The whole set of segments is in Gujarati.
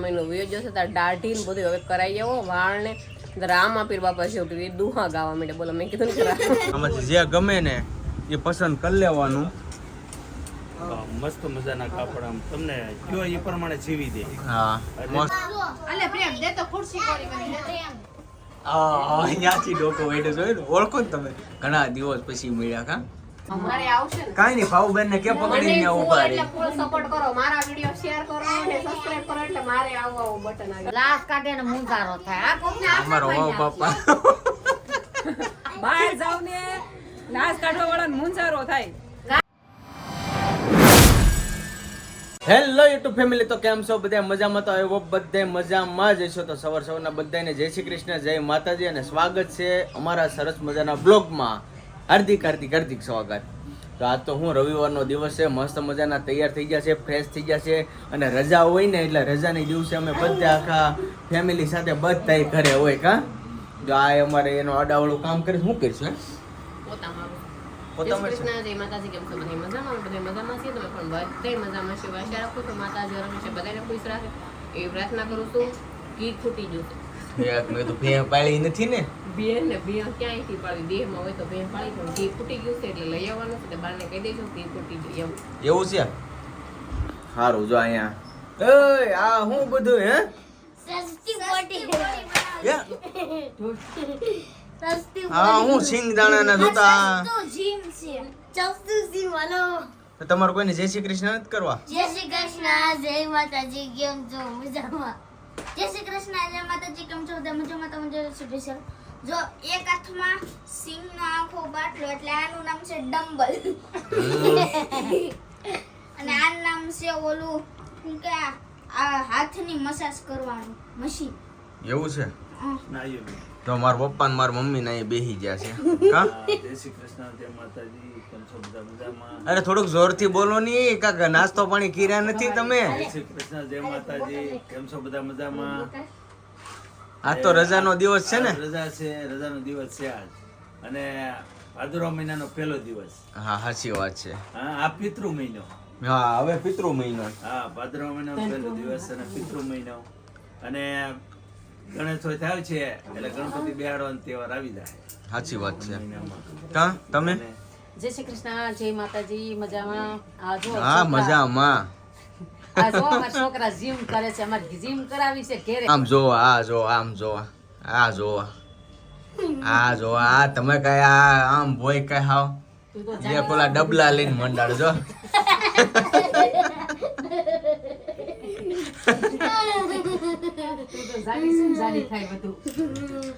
મહિનો વીયો જશે તાર દાઢી ને બધું હવે કરાઈ આવો વાળ ને રામા પીર બાપા છે કે દુહા ગાવા માંડે. બોલો મેં કીધું ને કરા આમાંથી જે ગમે ને એ પસંદ કરી લેવાનું. મસ્ત મજાના કાપડ આમ તમને કયો એ પ્રમાણે સીવી દે. હા મસ્ત. અલે પ્રેમ દે તો ખુરશી કોરી બની દે એમ. અહીંયાથી ડોકો વેડે જોઈ ને ઓળખો ને તમે ઘણા દિવસ પછી મળ્યા કા અમારે આવશે ને કાઈ નહીં ભાઉબેન ને કે પકડીને ત્યાં ઉભા રહી. એટલે ફૂલ સપોર્ટ કરો, મારા વિડિયો શેર કરો અને સબસ્ક્રાઇબ કરો એટલે મારે આવું બટન આવી લાસ કાઢે ને મુંગારો થાય. આ કોકને અમારો વાવ બાપા બહાર જાવ ને નાશ કાઢવા વાળા મુંજારો થાય. હેલો યુટ્યુબ ફેમિલી, તો કેમ છો બધા? મજામાં? તો આવ્યો બધા મજામાં જ હશો. તો સવારના બધાને જય શ્રી કૃષ્ણ, જય માતાજી અને સ્વાગત છે અમારા સરસ મજાના બ્લોગમાં. હાર્દિક સ્વાગત. તો આજ તો હું રવિવારનો દિવસ છે, મસ્ત મજાના તૈયાર થઈ ગયા છે, ફ્રેશ થઈ ગયા છે અને રજા હોય ને એટલે રજાની દિવસે અમે બધા આખા ફેમિલી સાથે બધા ઘરે હોય કા. જો આ અમારે એનો આડાવાળું કામ કરે શું કરીશું હે પોતામાં કૃષ્ણ જય માતાજી. કેમ છો બધા મજામાં? બધા મજામાં છીએ, તમે પણ બધા મજામાં છો. આશા રાખું છું માતાજી હંમેશા બધાને ખુશ રાખે એવી પ્રાર્થના કરું છું. ઘી ખૂટી જશે મેં તો ભેં પાળી નથી ને. બેન ને બેન ક્યાંયથી પાડી દેહમાં હોય તો બેન પાડી પણ ઘી ખૂટી ગયું છે એટલે લઈ આવવાનું છે. બારને કહી દઈશું ઘી ખૂટી ગયું એવું છે. સારું જો અહીંયા આ હું બધું હે સસ્તી મોટી સસ્તી હા હું સિંગ દાણા જોતા. તો જીમ છે ચસ્તુ જીમ વાલો. તો તમારે કોઈને જય શ્રી કૃષ્ણ નથી કરવા? જય શ્રી કૃષ્ણ, જય માતાજી. કેમ છો? મજામાં. જય શ્રી કૃષ્ણ, જય માતાજી. કેમ છો? બધા મજામાં? તો મજા સ્પેશિયલ જો એક હાથમાં સિંગનો આખો બાટલો એટલે આનું નામ છે ડમ્બલ અને આનું નામ છે ઓલું શું કે આ હાથની મસાજ કરવાનું મશીન. એવું છે. ના આવ્યો. તો મારા પપ્પા ને મારા મમ્મી ના બેહી ગયા છે કા. જય શ્રી કૃષ્ણ, જય માતાજી. કેમ છો બધા મજામાં? અરે થોડુંક જોરથી બોલો ની કાકા, નાસ્તો પાણી કર્યા નથી તમે? જય શ્રી કૃષ્ણ, જય માતાજી. કેમ છો બધા મજામાં? આ તો રજાનો દિવસ છે ને. રજા છે, રજાનો દિવસ છે આજ અને ભાદરવા મહિનાનો પહેલો દિવસ. હા સાચી વાત છે. હા આ પિતૃ મહિનો. હા હવે પિતૃ મહિનો. હા ભાદરવા મહિનાનો પહેલો દિવસ અને પિતૃ મહિનો અને ગણેશોત્સવ થાય છે એટલે ગણપતિ બેહાડવાનો તહેવાર આવી જાય સાચી વાત છે મહિનામાં. કા તમે? જય શ્રી કૃષ્ણ, જય માતાજી. મજામાં? આ જો હા મજામાં. આ જો અમારા છોકરા જીમ કરે છે, અમારે જીમ કરાવી છે ઘેરે. આમ જો આ જો આમ જો આ જો આ જો આ તમે કઈ આમ ભોય કઈ હાવ તું તો જે પેલા ડબલા લઈને મંડાડ જો. જાડી થાય બધું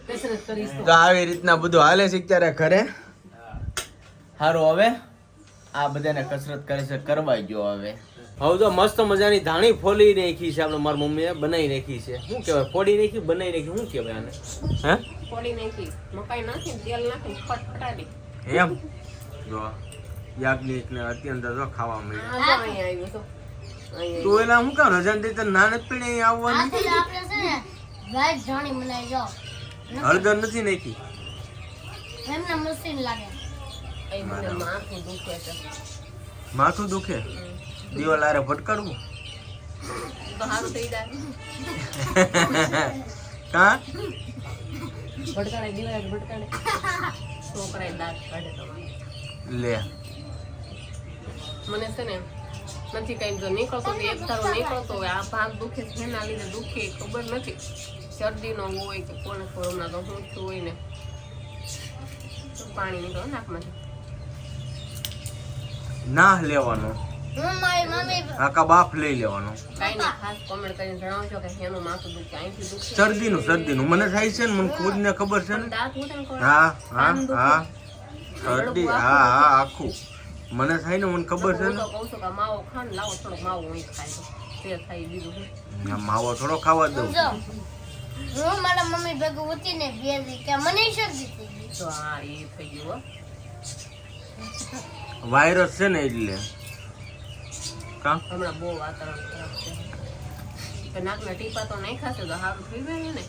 કસરત કરીશ તો આવી રીતના બધું હાલે છે અત્યારે ઘરે. સારું હવે આ બધાને કસરત કરે છે કરવા ગયો. હવે તો મસ્ત મજાની ધાણી ફોલી નાખી છે આપણે, મારી મમ્મીએ બનાવી નાખી છે. શું કહેવાય? ફોડી નાખી, બનાવી નાખી, શું કહેવાય આને? હે ફોડી નાખી મકાઈ નાખી તેલ નાખી ફટફટાડી એમ જો યાજ્ઞિક ને અત્યંત જો ખાવા મળ્યું. અહીંયા આવ્યું તો તું એલા હું કામ રજા દે તને નાને પીણે આવવાનું? આથી આપણે છે ને ગાય જાણી બનાવી જો હળદર નથી નાખી. એમને મશીન લાગે. એ મને માથું દુખે છે માથું દુખે? દિવાલ આરે ભટકાડવું તો સારું થઈ જાય. કા ભટકાડે દિવાળી ભટકાડે છોકરાએ દાંત કાઢે તમારે. લે મને છે ને નથી કઈ જો નીકળતો તો એક ધારો નીકળતો હોય. આ ભાગ દુખે છે એના લીધે દુખે ખબર નથી. શરદીનો હોય કે કોને ખબર, હમણાં તો હું છું હોય ને પાણી નીકળો નાકમાંથી. ના લેવાનો, હું મારી મમ્મી આકા બાપ લઈ લેવાનો. કાંઈ નહીં, ખાસ કોમેન્ટ કરીને જણાવજો કે એનું માથું દુખે, અહીંથી દુખે. શરદીનું મને થાય છે ને, મને ખુદ ને ખબર છે ને. દાંત મોટા ને હા હા હા શરદી, હા હા આખું મને થાય ને, મને ખબર છે હું ને. તો કહું છું કે માવો ખા ને લાવો થોડોક માવો હું ખાય તો તે થાય બીજું શું. આ માવો થોડો ખાવા દઉં. જો હું મારા મમ્મી ભેગું ઉઠીને બેસી કે મને શરદી થઈ ગઈ. તો હા એ થઈ ગયું વાયરસ છે ને એટલે કા. હમણાં બહુ વાતાવરણ ખરાબ છે. નાકના ટીપા તો નહીં ખાશે તો સારું થઈ જાય ને.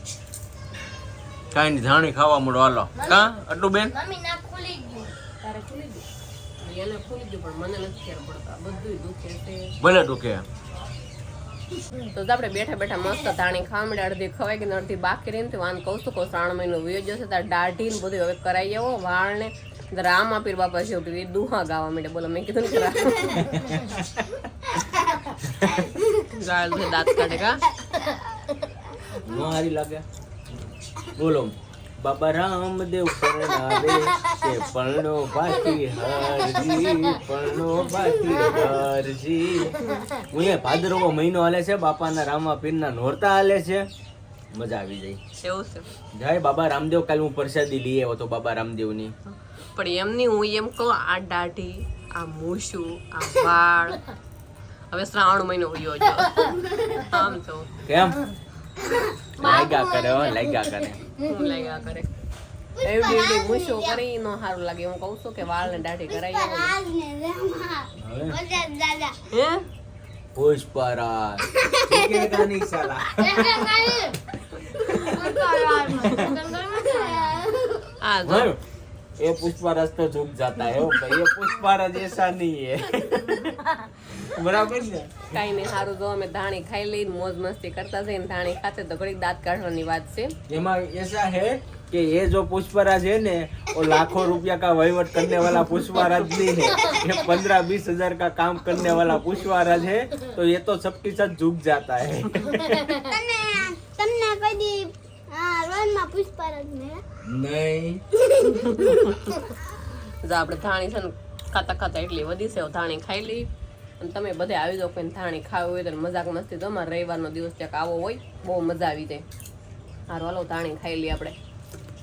કાંઈ નહીં, ધાણી ખાવા મળો હાલો. કા અટુ બેન? મમ્મી નાક ખુલી ગયું. તારે ખુલી ગયું? એને ખુલી ગયું પણ મને નથી ખ્યાલ પડતા. બધું દુખે છે. ભલે દુખે. તો આપણે બેઠા બેઠા મસ્ત ધાણી ખાવા મળે, અડધી ખવાઈ ગઈ ને અડધી બાકી રહી ને વાન કહું છું કે 3 મહિનો વીયો જશે તાર દાઢી ને બધું હવે કરાવી આવો વાળ ને રામા પીર બાપા છે કે દુહા ગાવા માંડે. બોલો મેં કીધું ને ગાળ છે દાંત કાઢે કા નો હારી લાગે. બોલો બાબા રામદેવ પરણાવે કે પરણો બાકી હરજી, પરણો બાકી હરજી. હું એ ભાદરવો મહિનો હાલે છે, બાપાના રામા પીરના નોરતા હાલે છે, મજા આવી જાય. એવું છે જય બાબા રામદેવ. કાલે હું પ્રસાદી લઈ આવ્યો તો બાબા રામદેવની. પણ એમની હું એમ કહું આ દાઢી આ મૂછું આ વાળ હવે 3 મહિનો વીયો જો આમ તો કેમ લાગ્યા કરે હો, લાગ્યા કરે. હું લાગ્યા કરે એવડી એવડી મૂછો કરી નો સારું લાગે. હું કહું છું કે વાળ ને દાઢી કરાવી આવો. આજને રેમા બધા દાદા હે પુષ્પરાજ ચૂકેગા નહીં સાલા. આ જો ये पुष्पराज तो झुक जाता है भाई, ये पुष्पराज ऐसा नहीं है. बराबर ने કાઈ નહીં સારું જો અમે ધાણી ખાઈ લઈને મોજ મસ્તી કરતા જઈને ધાણી ખાતે તો ઘડીક દાંત કાઢવાની વાત છે. एमा ऐसा है कि ये जो पुष्पराज है ने वो लाखों रुपया का वहीवट करने वाला पुष्पराज नहीं है, ये 15-20 हजार का काम करने वाला पुष्पराज है. तो ये तो सबके साथ झुक जाता है. તમને કદી રોનમાં પુષ્પરાજ ને नहीं જો આપણે ધાણી છે ને ખાતા ખાતા એટલી વધી છે, ધાણી ખાઈ લઈ અને તમે બધે આવી જાઓ. કોઈ ધાણી ખાવી હોય તો મજાક મસ્તી તો અમારે રવિવારનો દિવસ ક્યાંક આવો હોય બહુ મજા આવી જાય. હારું હાલો ધાણી ખાઈ લઈએ આપણે.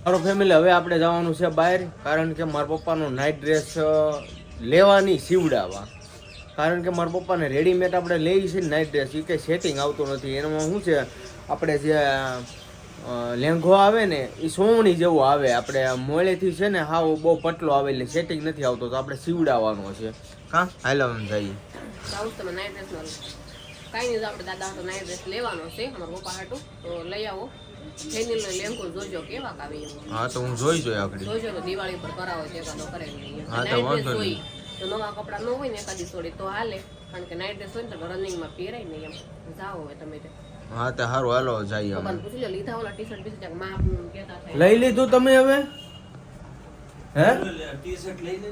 મારો ફેમિલી હવે આપણે જવાનું છે બહાર, કારણ કે મારા પપ્પાનો નાઇટ ડ્રેસ લેવાની સીવડાવવા. કારણ કે મારા પપ્પાને રેડીમેડ આપણે લઈએ છીએ નાઇટ ડ્રેસ, એ કંઈ સેટિંગ આવતું નથી. એમાં શું છે આપણે જે લેંઘો આવે ને એ સોવણી જેવો આવે, આપણે મોળેથી છે ને હાવ બહુ પટલો આવે એટલે સેટિંગ નથી આવતો, તો આપણે સીવડાવવાનો છે. હા હાલો જઈએ. આવું તમે નાઇટ ડ્રેસ કાંઈ નહીં, આપણે દાદા હાટો નાઇટ ડ્રેસ લેવાનો છે અમારા પપ્પા હાટું, તો લઈ આવો. ફેનિલનો લેંઘો જોજો કેવા આવે એમ. હા તો હું જોઈ આગળ જોજો તો દિવાળી પર કરાવો છે એકાદો કરે હા તો વાંધો નહીં. તો નવા કપડા ન હોય ને એકાદી સોડી તો હાલે, કારણ કે નાઇટ ડ્રેસ હોય ને તો રનિંગમાં પહેરાય નહીં એમ. જાઓ હવે તમે તે હા તો સારું હાલો જઈએ. પપ્પાને પૂછી લો લીધા ઓલા ટી-શર્ટ બીજું ક્યાંક માપ કહેતા થાય. લઈ લીધું તમે હવે? હે ટી-શર્ટ લઈ લે.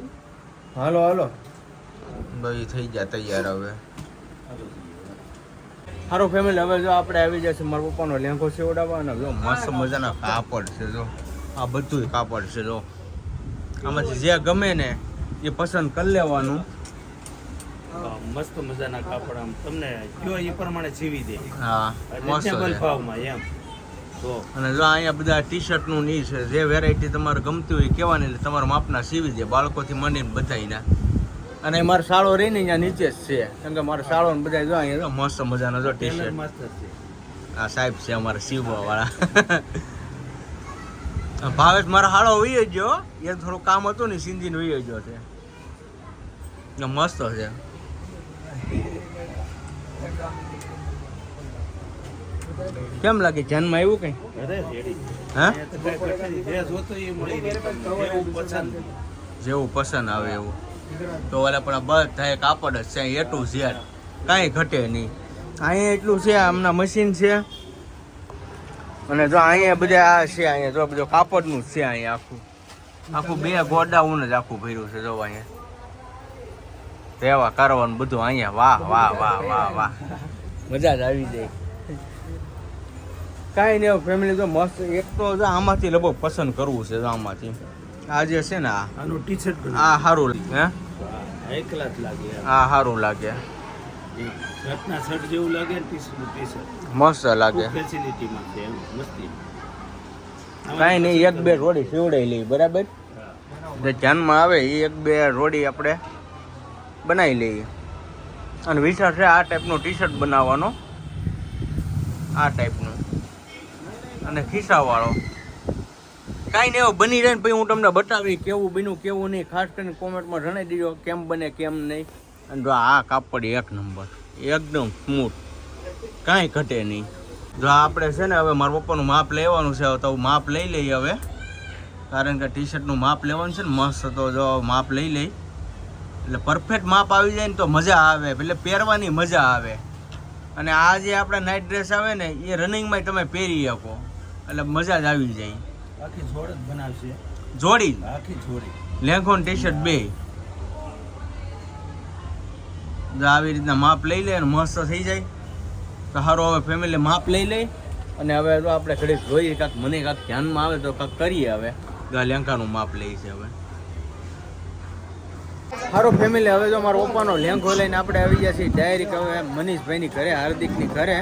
હાલો હાલો ભાઈ થઈ ગયા તૈયાર હવે. સારું ફેમિલી હવે જો આપણે આવી જશે મારા પપ્પાનો લેંઘો સીવડાવવાનો. જો મસ્ત મજાના કાપડ છે, જો આ બધું કાપડ છે. જો આમાંથી જે ગમે ને એ પસંદ કરી લેવાનું. મસ્ત મજાના કાપડ આમ તમને કયો એ પ્રમાણે સીવી દે. હા મસ્ત રિઝનેબલ છે. ભાવમાં એમ. તો અને જો અહીંયા બધા ટી શર્ટનું ની છે, જે વેરાયટી તમારે ગમતી હોય કહેવાની એટલે તમારા માપના સીવી દે, બાળકોથી માંડીને બધાયના. અને મારો શાળો રહીને અહીંયા નીચે જ છે, કેમ કે મારો શાળો ને બધા જો અહીંયા જો મસ્ત મજાના જો ટી ટેલર શર્ટ. માસ્ટર છે. આ સાહેબ છે અમારા સીવવા વાળા. ભાવેશ મારા હાળો વહી ગયો, એ થોડું કામ હતું ને સિંધીને વહી ગયો છે. મસ્ત છે. કેમ લાગે ધ્યાનમાં આવ્યું કઈ? અરે રેડી. હા અહીંયા તો કાંઈ પ્રકારની જે જોતો એ મળી રહે. એવું પસંદ. જેવું પસંદ આવે એવું. તો ઓલા પણ બધા કાપડ જ છે, એ ટુ ઝેડ કાંઈ ઘટે નહીં. અહીંયા એટલું છે, આમના મશીન છે. અને જો અહીંયા બધા આ છે, અહીંયા જો બધું કાપડનું જ છે. અહીંયા આખું 2 ગોડાઉન જ આખું ભર્યું છે. જો અહીંયા રહેવા કરવાનું બધું અહીંયા. વાહ વાહ વાહ વાહ વાહ, મજા જ આવી જાય. કાંઈ નહીં ફેમિલી તો મસ્ત. એક તો જો આમાંથી લગભગ પસંદ કરવું છે. જો આમાંથી આ જે છે ને આનું ટી-શર્ટ આ સારું હે, એકલા જ લાગે એમ. આ સારું લાગે, ઘટના શર્ટ જેવું લાગે ને ટી-શર્ટ મસ્ત લાગે. ફેસિલિટીમાં છે એમ મસ્તી. કાંઈ નહીં, 1-2 રોડી સીવડાવી લઈ બરાબર. જે ધ્યાનમાં આવે એ 1-2 રોડી આપણે બનાવી લઈએ. અને વિચાર છે આ ટાઈપનો ટી શર્ટ બનાવવાનો, આ ટાઈપનું અને ખિસ્સાવાળો. કાંઈ નહીં, બની જાય ને પછી હું તમને બતાવી કેવું બન્યું કેવું નહીં. ખાસ કરીને કોમેન્ટમાં જણાવી દીધો કેમ બને કેમ નહીં. અને જો આ કાપડ 1 નંબર, એકદમ સ્મૂથ, કાંઈ ઘટે નહીં. જો આપણે છે ને હવે મારા પપ્પાનું માપ લેવાનું છે, તો માપ લઈ લઈએ હવે, કારણ કે ટી શર્ટનું માપ લેવાનું છે ને મસ્ત. તો જો માપ લઈ લઈ એટલે પરફેક્ટ માપ આવી જાય ને તો મજા આવે, એટલે પહેરવાની મજા આવે. અને આ જે આપણા નાઇટ ડ્રેસ આવે ને એ રનિંગમાં તમે પહેરી શકો એટલે મજા જ આવી જાય. આખી જોડ જ બનાવશે, જોડી આખી જોડી. લેંઘો ને ટી-શર્ટ બે જો આવી રીતના માપ લઈ લે અને મસ્ત થઈ જાય તો સારું. હવે ફેમિલી માપ લઈ લે અને હવે તો આપણે ઘડીક જોઈએ કાંક મને કાંક ધ્યાનમાં આવે તો કાંક કરીએ. હવે લેંઘાનું માપ લઈ છે હવે. સારું ફેમિલી, હવે જો મારો પપ્પાનો લેંઘો લઈને આપણે આવી ગયા છીએ ડાયરેક્ટ હવે મનીષભાઈની ઘરે, હાર્દિકની ઘરે,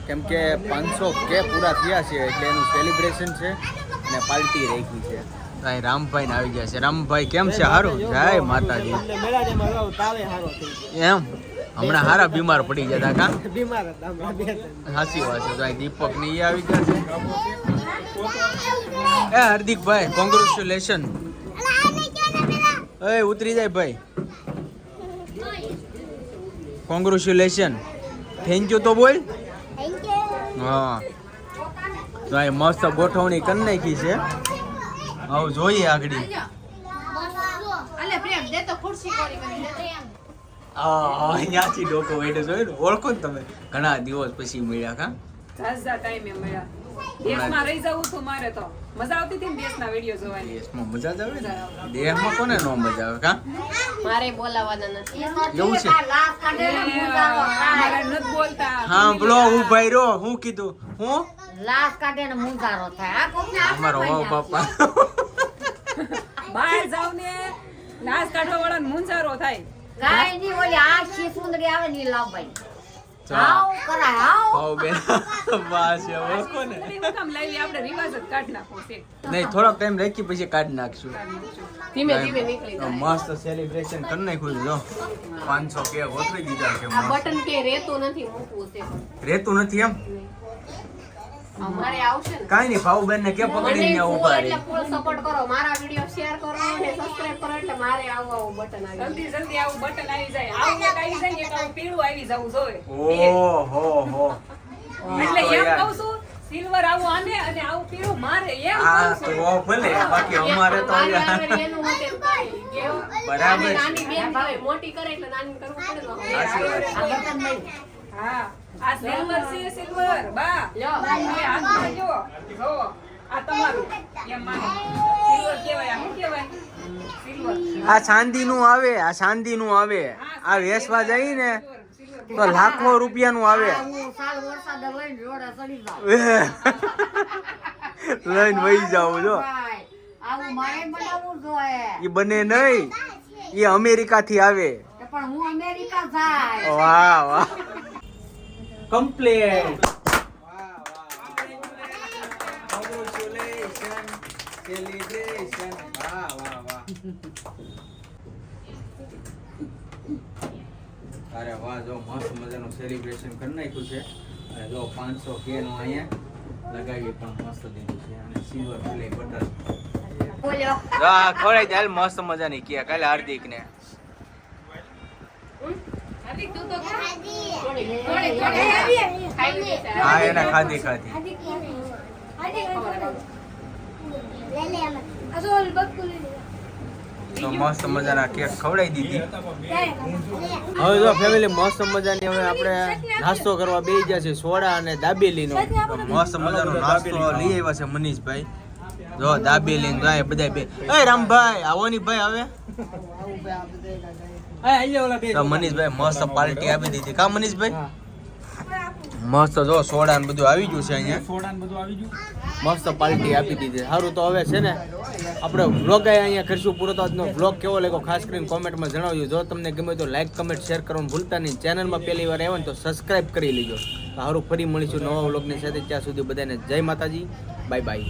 કેમ કે 500K પૂરા થયા છે એટલે એનું સેલિબ્રેશન છે અને પાર્ટી રાખી છે. અહીં રામભાઈ આવી ગયા છે. રામભાઈ કેમ છે? સારું, જય માતાજી. એમ હમણાં હારા બીમાર પડી ગયા હતા કા? સાચી વાત છે. તો અહીં દીપક ને એ આવી ગયા છે. એ હાર્દિકભાઈ કોંગ્રેચ્યુલેશન. એ ઉતરી જાય ભાઈ, કોંગ્રેચ્યુલેશન. થેન્ક યુ તો બોલ. હા, તો અહીં મસ્ત ગોઠવણી કરી નાખી છે. હવે જોઈએ આગળ. અહીંયાથી ડોકો વેડે જોયું ને, ઓળખો ને તમે? ઘણા દિવસ પછી મળ્યા કા? દેશમાં રહી જવું હતું મારે તો મજા આવતી હતી ને દેશના વિડીયો જોવાની. દેશમાં મજા જ આવે ને, દેશમાં કોને નો મજા આવે કા? મારે બોલાવાના નથી. એવું છે? મારે નથી બોલતા. હા બોલો, હું ભાઈ રો, હું કીધું? હું લાશ કાઢે ને મુંજારો થાય. આ કોકને આખો અમારો વાવ બાપા. બહાર જાવ ને લાશ કાઢવા વાળા મુંજારો થાય. કાઈ ની ઓલી આખી સુંદરી આવે ને ઈ લાવ ભાઈ. આવ કરાય આવ. ભાવ બેન બસ ઓળખો ને. સુંદરી હું કામ લાવી? આપણે રિવાજ જ કાઢ નાખો છે. નહીં, થોડોક ટાઈમ રાખી પછી કાઢી નાખશું. ધીમે ધીમે નીકળી જાય. મસ્ત સેલિબ્રેશન કરી નાખ્યું જો. 500K ગોઠવી દીધા છે. આ બટન કે રેતું નથી મૂકવું છે. રહેતું નથી એમ? મારે આવશે ને. કાઈ નહીં, ભાવબેન ને કે પકડીને મને ત્યાં ઊભા રહી. એટલે ફૂલ સપોર્ટ કરો. મારા વિડિયો શેર કરો અને સબસ્ક્રાઇબ કરો એટલે મારે આવું બટન આવી જાય. જલ્દી જલ્દી આવું બટન આવી જાય. આવું એક આવી જાય ને એક આવું પીળું આવી જવું જોઈએ. ઓહો હો. એટલે એમ કહું છું સિલ્વર આવું આને અને આવું પીળું મારે એમ આ કહું તો છું. ભલે, બાકી અમારે તો મારે અહીંયા આગળ એનું મતે થાય. કેવું? બરાબર છે. નાની બેન કરે, મોટી કરે એટલે નાની કરવું પડે ને. સાચી વાત છે. આ બટન નહીં. હા આ સિલ્વર છે સિલ્વર બા લ્યો. એ હાથમાં જો જો આ તમારું એમ માનો સિલ્વર કહેવાય. આ શું કહેવાય? સિલ્વર. આ ચાંદીનું આવે, આ ચાંદીનું આવે. આ વેસવા જાય ને તો લાખો રૂપિયાનું આવે. હું સાલ વરસાદ લઈને રોડે ચડી જાઉં. લઈને વહી જાવ જો. ભાઈ, આવું મારે બનાવવું જોઈએ. એ બને નહીં, એ અમેરિકા થી આવે. પણ હું અમેરિકા જાય. વાહ વાહ, કમ્પ્લીટ. અરે વાહ, જો મસ્ત મજાનું સેલિબ્રેશન કરી નાખ્યું છે. અને જો 500K નું અહીંયા લગાવી પણ મસ્ત દીધું છે. અને સિલ્વર પ્લે બટન બોલ્યો. ખવડાઈ દે મસ્ત મજાની કેક કાલે હાર્દિક ને. હાર્દિક તું તો થોડી થોડી. ખાઈ લીધી છે. હા એને ખાધી ખાધી. તો મસ્ત મજાના કેક ખવડાવી દીધી. હવે જો ફેમિલી મસ્ત મજાની હવે આપણે નાસ્તો કરવા બેસી ગયા છે. સોડા અને દાબેલીનો મસ્ત મજાનો નાસ્તો લઈ આવ્યા છે મનીષભાઈ. જો દાબેલી ને જાય બધા બે. એ રામભાઈ આવો ની ભાઈ હવે. તો મનીષભાઈ મસ્ત પાર્ટી આપી દીધી કા મનીષભાઈ? મસ્ત જો સોડા ને બધું આવી ગયું છે અહીંયા. મસ્ત પાર્ટી આપી દીધી. સારું, તો હવે છે ને આપણે વ્લોગ અહીંયા કરીશું પૂરો. તો આજનો વ્લોગ કેવો લાગ્યો ખાસ કરીને કોમેન્ટમાં જણાવજો. જો તમને ગમે તો લાઈક કમેન્ટ શેર કરવાનું ભૂલતા નહીં. ચેનલમાં પહેલી વાર આવ્યો ને તો સબસ્ક્રાઈબ કરી લેજો. તો સારું, ફરી મળીશું નવા વ્લોગની સાથે. ત્યાં સુધી બધાને જય માતાજી, બાય બાય.